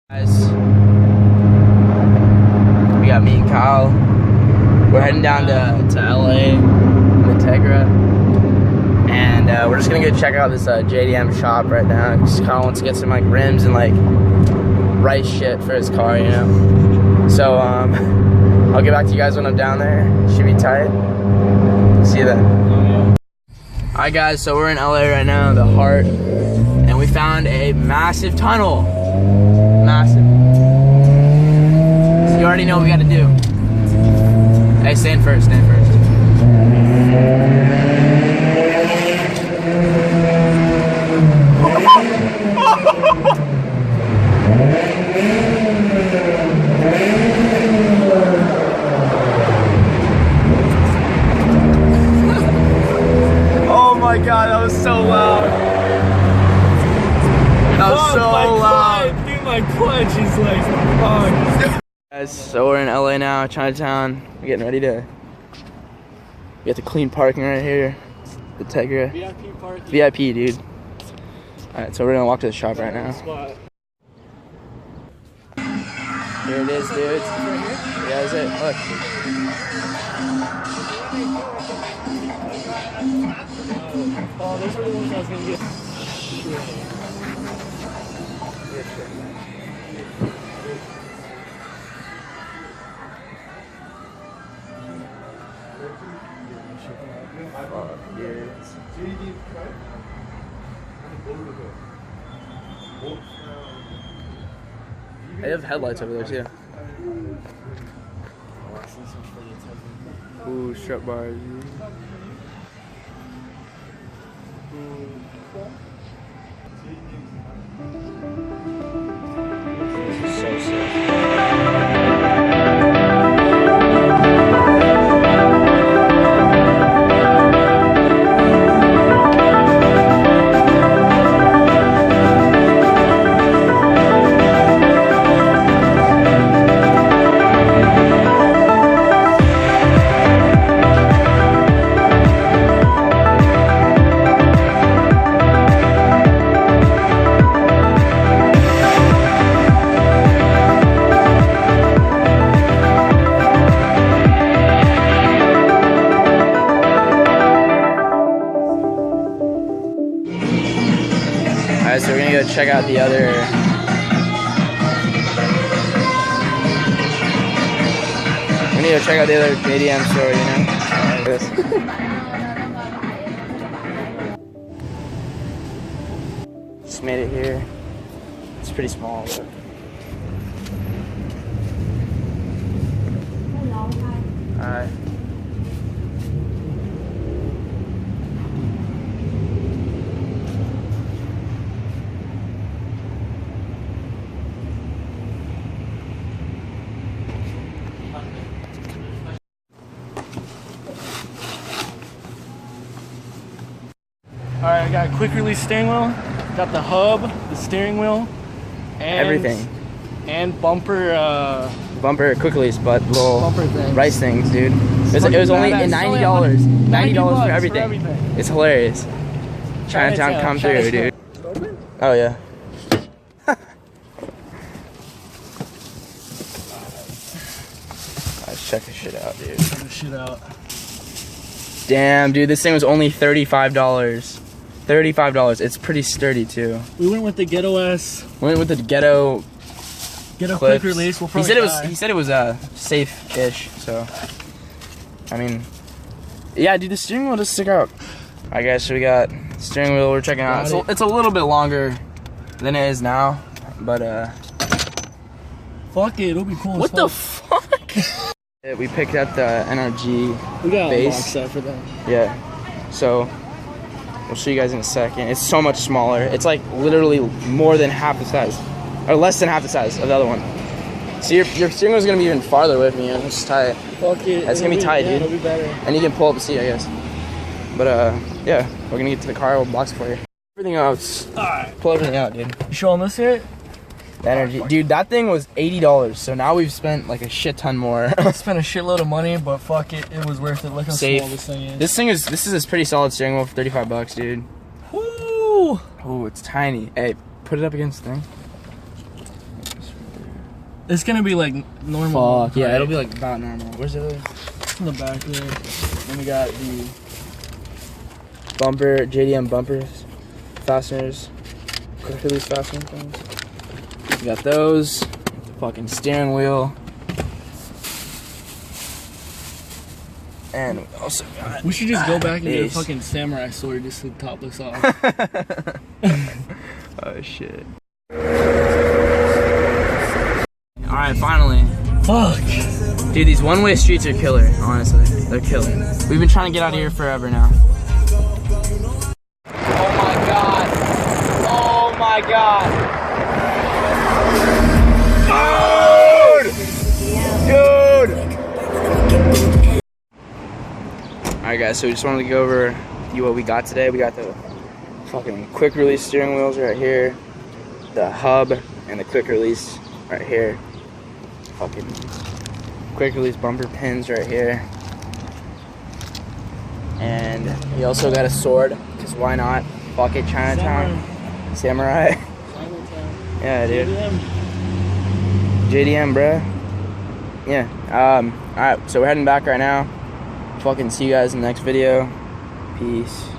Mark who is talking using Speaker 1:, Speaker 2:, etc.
Speaker 1: Guys, we got me and Kyle. We're heading down to LA, Integra, and we're just gonna go check out this JDM shop right now. Cause Kyle wants to get some like rims and like right shit for his car, you know. So I'll get back to you guys when I'm down there. Should be tight. See you then. Alright guys, so we're in LA right now, the heart, and we found a massive tunnel. Massive. So you already know what we gotta do. Hey, stand first, stand first. Oh my god, that was so loud. That was so loud.
Speaker 2: My clutch is like, fuck.
Speaker 1: Guys, so we're in LA now, Chinatown. We're getting ready to. We got the clean parking right here. The Integra.
Speaker 2: VIP parking.
Speaker 1: VIP, dude. Alright, so we're gonna walk to the shop right now. Here it is, dude. Yeah, that's it. Look.
Speaker 2: Oh, those are the ones I was gonna get.
Speaker 1: They have headlights over there too. Ooh, strap bars. So sick. Alright, so we're gonna go check out the other. We need to check out the other JDM store, you know? Like this. Just made it here. It's pretty small, but. Alright.
Speaker 2: Alright, I got a quick release steering wheel, got the hub, the steering wheel, and
Speaker 1: Everything.
Speaker 2: And bumper
Speaker 1: Bumper quick release, but little
Speaker 2: bumper things.
Speaker 1: rice things, dude. It was only $90. $90 for everything. It's hilarious. Chinatown come through, dude. Oh yeah. Let's check this shit out, dude.
Speaker 2: Check this shit out.
Speaker 1: Damn, dude, this thing was only $35. $35. It's pretty sturdy too.
Speaker 2: We went with the Ghetto S.
Speaker 1: Went with the Ghetto
Speaker 2: Quick
Speaker 1: clips.
Speaker 2: release. We'll
Speaker 1: He
Speaker 2: probably
Speaker 1: said it was.
Speaker 2: die.
Speaker 1: He said it was safe-ish. So, I mean, yeah, dude, the steering wheel does stick out. I guess so we got steering wheel. We're checking out. It's a little bit longer than it is now, but
Speaker 2: fuck it, it'll be cool.
Speaker 1: What the fuck? We picked up the NRG
Speaker 2: We got a
Speaker 1: base.
Speaker 2: box set for that.
Speaker 1: Yeah, so we'll show you guys in a second. It's so much smaller. It's like literally more than half the size, or less than half the size of the other one. So your steering wheel's gonna be even farther with me, and it's just tight.
Speaker 2: Fuck it.
Speaker 1: That's gonna be tight, dude.
Speaker 2: It'll be better.
Speaker 1: And you can pull up the seat, I guess. But yeah, we're gonna get to the car. We'll box it for you. Everything else.
Speaker 2: All right.
Speaker 1: Pull everything out, dude.
Speaker 2: You showing this here?
Speaker 1: The energy, dude. That thing was $80. So now we've spent like a shit ton more.
Speaker 2: I spent a shitload of money, but fuck it, it was worth it. Look how
Speaker 1: Safe.
Speaker 2: small this thing is.
Speaker 1: This is a pretty solid steering wheel for $35, dude.
Speaker 2: Woo!
Speaker 1: Oh, it's tiny. Hey, put it up against the thing.
Speaker 2: It's gonna be like normal.
Speaker 1: Fuck, yeah,
Speaker 2: right?
Speaker 1: it'll be like about normal. Where's the other?
Speaker 2: In the back there.
Speaker 1: Then we got the bumper, JDM bumpers, fasteners, quick release fastener things. We got those, fucking steering wheel. And we also got
Speaker 2: We should just go back and get a
Speaker 1: these.
Speaker 2: fucking samurai sword just to top this off.
Speaker 1: Oh shit. Alright, finally.
Speaker 2: Fuck.
Speaker 1: Dude, these one-way streets are killer, honestly. They're killer. We've been trying to get out of here forever now. Oh my god. Oh my god. Dude! Alright guys, so we just wanted to go over what we got today. We got the fucking quick release steering wheels right here. The hub and the quick release right here. Fucking quick release bumper pins right here. And we also got a sword, because why not? Fuck it, Chinatown. Samurai. Yeah, dude. JDM, bruh. Yeah. Alright, so we're heading back right now. Fucking see you guys in the next video. Peace.